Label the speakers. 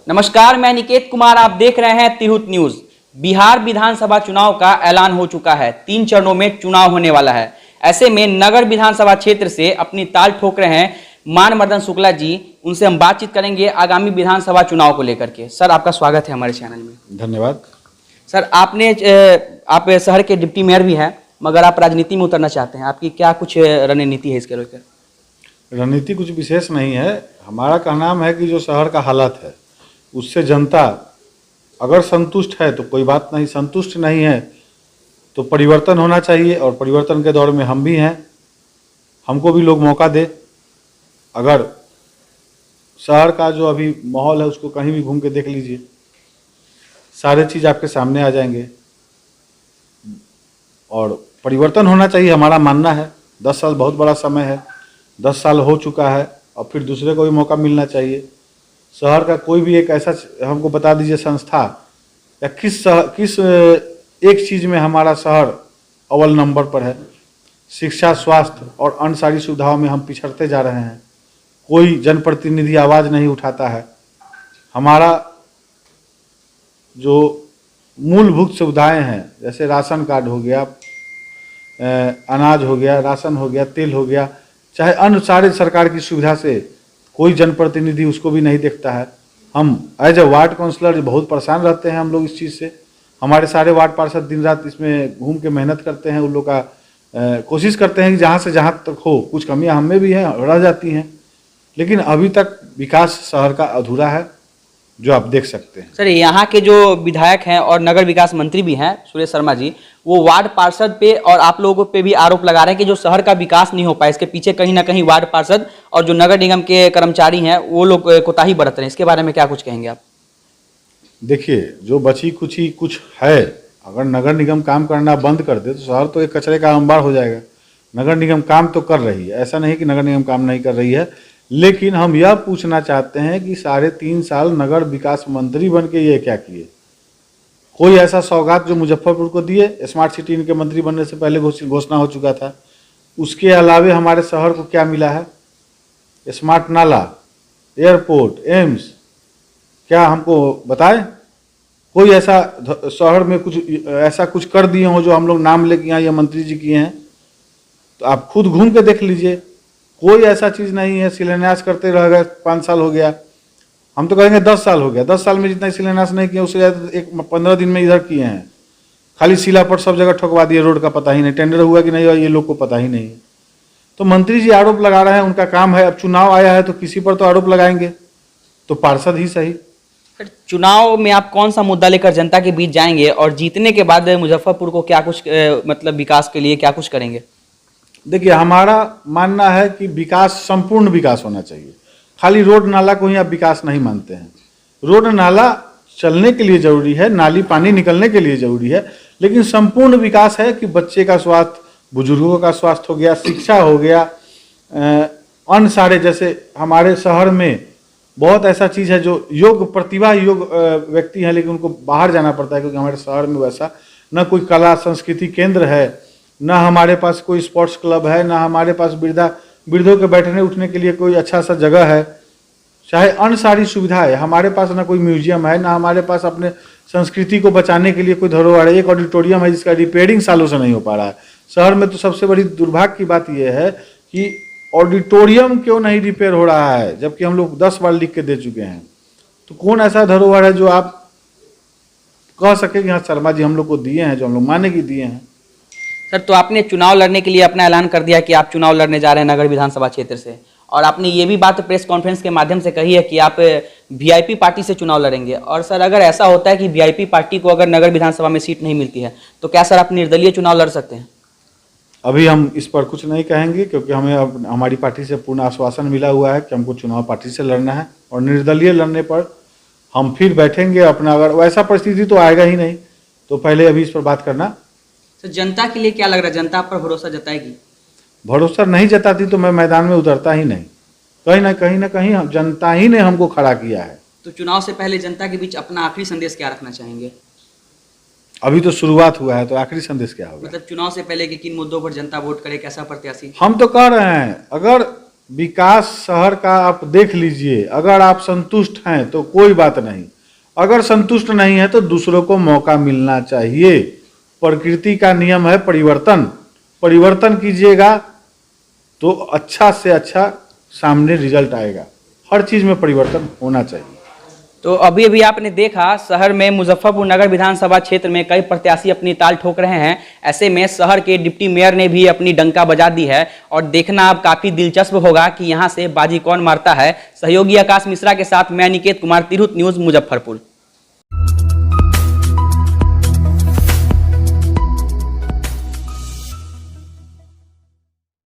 Speaker 1: नमस्कार, मैं निकेत कुमार। आप देख रहे हैं तिरहुत न्यूज। बिहार विधानसभा चुनाव का ऐलान हो चुका है। 3 चरणों में चुनाव होने वाला है। ऐसे में नगर विधानसभा क्षेत्र से अपनी ताल ठोक रहे हैं मान मर्दन शुक्ला जी। उनसे हम बातचीत करेंगे आगामी विधानसभा चुनाव को लेकर के। सर, आपका स्वागत है हमारे चैनल में।
Speaker 2: धन्यवाद।
Speaker 1: सर, आप शहर के डिप्टी मेयर भी हैं, मगर आप राजनीति में उतरना चाहते हैं। आपकी क्या कुछ रणनीति है इसके लेकर?
Speaker 2: रणनीति कुछ विशेष नहीं है। हमारा कहना है कि जो शहर का हालत है उससे जनता अगर संतुष्ट है तो कोई बात नहीं, संतुष्ट नहीं है तो परिवर्तन होना चाहिए और परिवर्तन के दौर में हम भी हैं। हमको भी लोग मौका दे। अगर शहर का जो अभी माहौल है उसको कहीं भी घूम के देख लीजिए, सारे चीज़ आपके सामने आ जाएंगे और परिवर्तन होना चाहिए, हमारा मानना है। 10 साल बहुत बड़ा समय है, 10 साल हो चुका है और फिर दूसरे को भी मौका मिलना चाहिए। शहर का कोई भी एक ऐसा हमको बता दीजिए संस्था या किस एक चीज़ में हमारा शहर अव्वल नंबर पर है। शिक्षा, स्वास्थ्य और अन्य सारी सुविधाओं में हम पिछड़ते जा रहे हैं। कोई जनप्रतिनिधि आवाज़ नहीं उठाता है। हमारा जो मूलभूत सुविधाएं हैं जैसे राशन कार्ड हो गया, अनाज हो गया, राशन हो गया, तेल हो गया, चाहे अन्य सारे सरकार की सुविधा से कोई जनप्रतिनिधि उसको भी नहीं देखता है। हम एज ए वार्ड काउंसलर बहुत परेशान रहते हैं हम लोग इस चीज़ से। हमारे सारे वार्ड पार्षद दिन रात इसमें घूम के मेहनत करते हैं। उन लोग का कोशिश करते हैं कि जहाँ से जहाँ तक हो। कुछ कमियां हमें भी हैं, रह जाती हैं, लेकिन अभी तक विकास शहर का अधूरा है, जो आप देख सकते हैं।
Speaker 1: सर, यहाँ के जो विधायक हैं और नगर विकास मंत्री भी हैं सुरेश शर्मा जी, वो वार्ड पार्षद पे और आप लोगों पे भी आरोप लगा रहे हैं कि जो शहर का विकास नहीं हो पाया, इसके पीछे कहीं ना कहीं वार्ड पार्षद और जो नगर निगम के कर्मचारी हैं वो लोग कोताही बरत रहे हैं। इसके बारे में क्या कुछ कहेंगे आप?
Speaker 2: देखिए, जो बची कुछ कुछ है, अगर नगर निगम काम करना बंद कर दे तो शहर तो एक कचरे का अंबार हो जाएगा। नगर निगम काम तो कर रही है, ऐसा नहीं कि नगर निगम काम नहीं कर रही है, लेकिन हम यह पूछना चाहते हैं कि 3.5 साल नगर विकास मंत्री बन के ये क्या किए? कोई ऐसा सौगात जो मुजफ्फरपुर को दिए? स्मार्ट सिटी इनके मंत्री बनने से पहले घोषणा हो चुका था। उसके अलावे हमारे शहर को क्या मिला है? स्मार्ट नाला, एयरपोर्ट, एम्स, क्या हमको बताए? कोई ऐसा शहर में कुछ कर दिए हो जो हम लोग नाम लेके यहाँ ये मंत्री जी किए हैं? तो आप खुद घूम के देख लीजिए। कोई ऐसा चीज़ नहीं है। शिलान्यास करते रह गए, 5 साल हो गया, हम तो कहेंगे 10 साल हो गया। 10 साल में जितना शिलान्यास नहीं किया उससे ज़्यादा एक 15 दिन में इधर किए हैं। खाली शिलापट सब जगह ठोकवा दिए, रोड का पता ही नहीं, टेंडर हुआ कि नहीं हुआ ये लोग को पता ही नहीं है। तो मंत्री जी आरोप लगा रहे हैं, उनका काम है। अब चुनाव आया है तो किसी पर तो आरोप लगाएंगे, तो पार्षद ही सही।
Speaker 1: चुनाव में आप कौन सा मुद्दा लेकर जनता के बीच जाएंगे और जीतने के बाद मुजफ्फरपुर को क्या कुछ मतलब विकास के लिए क्या कुछ करेंगे?
Speaker 2: देखिए, हमारा मानना है कि विकास, संपूर्ण विकास होना चाहिए। खाली रोड नाला को ही आप विकास नहीं मानते हैं। रोड नाला चलने के लिए जरूरी है, नाली पानी निकलने के लिए जरूरी है, लेकिन संपूर्ण विकास है कि बच्चे का स्वास्थ्य, बुजुर्गों का स्वास्थ्य हो गया, शिक्षा हो गया, अन्य सारे, जैसे हमारे शहर में बहुत ऐसा चीज़ है जो योग प्रतिभा योग व्यक्ति हैं, लेकिन उनको बाहर जाना पड़ता है, क्योंकि हमारे शहर में वैसा न कोई कला संस्कृति केंद्र है, ना हमारे पास कोई स्पोर्ट्स क्लब है, ना हमारे पास वृद्धों के बैठने उठने के लिए कोई अच्छा सा जगह है, चाहे अन्य सारी सुविधा है। हमारे पास ना कोई म्यूजियम है, ना हमारे पास अपने संस्कृति को बचाने के लिए कोई धरोहर है। एक ऑडिटोरियम है जिसका रिपेयरिंग सालों से नहीं हो पा रहा है शहर में। तो सबसे बड़ी दुर्भाग्य की बात यह है कि ऑडिटोरियम क्यों नहीं रिपेयर हो रहा है, जबकि हम लोग 10 बार लिख के दे चुके हैं। तो कौन ऐसा धरोहर है जो आप कह सके कि हाँ शर्मा जी हम लोग को दिए हैं, जो हम लोग माने कि दिए हैं?
Speaker 1: सर, तो आपने चुनाव लड़ने के लिए अपना ऐलान कर दिया कि आप चुनाव लड़ने जा रहे हैं नगर विधानसभा क्षेत्र से, और आपने ये भी बात प्रेस कॉन्फ्रेंस के माध्यम से कही है कि आप वीआईपी पार्टी से चुनाव लड़ेंगे। और सर, अगर ऐसा होता है कि वीआईपी पार्टी को अगर नगर विधानसभा में सीट नहीं मिलती है तो क्या सर आप निर्दलीय चुनाव लड़ सकते हैं?
Speaker 2: अभी हम इस पर कुछ नहीं कहेंगे, क्योंकि हमें अब हमारी पार्टी से पूर्ण आश्वासन मिला हुआ है कि हमको चुनाव पार्टी से लड़ना है, और निर्दलीय लड़ने पर हम फिर बैठेंगे अपना। अगर वैसा परिस्थिति तो आएगा ही नहीं, तो पहले अभी इस पर बात करना।
Speaker 1: तो जनता के लिए क्या लग रहा है, जनता पर भरोसा जताएगी?
Speaker 2: भरोसा नहीं जताती तो मैं मैदान में उतरता ही नहीं। कहीं ना कहीं जनता ही ने हमको खड़ा किया है।
Speaker 1: तो चुनाव से पहले जनता के बीच अपना आखिरी संदेश क्या रखना चाहेंगे?
Speaker 2: अभी तो शुरुआत हुआ है, तो आखिरी संदेश क्या होगा?
Speaker 1: मतलब चुनाव से पहले कि किन मुद्दों पर जनता वोट करे, कैसा प्रत्याशी?
Speaker 2: हम तो कह रहे हैं, अगर विकास शहर का आप देख लीजिए, अगर आप संतुष्ट हैं तो कोई बात नहीं, अगर संतुष्ट नहीं है तो दूसरों को मौका मिलना चाहिए। प्रकृति का नियम है परिवर्तन, परिवर्तन कीजिएगा तो अच्छा से अच्छा सामने रिजल्ट आएगा। हर चीज़ में परिवर्तन होना चाहिए।
Speaker 1: तो अभी अभी आपने देखा शहर में मुजफ्फरपुर नगर विधानसभा क्षेत्र में कई प्रत्याशी अपनी ताल ठोक रहे हैं। ऐसे में शहर के डिप्टी मेयर ने भी अपनी डंका बजा दी है और देखना अब काफी दिलचस्प होगा कि यहां से बाजी कौन मारता है। सहयोगी आकाश मिश्रा के साथ मैं निकेत कुमार, तिरहुत न्यूज, मुजफ्फरपुर।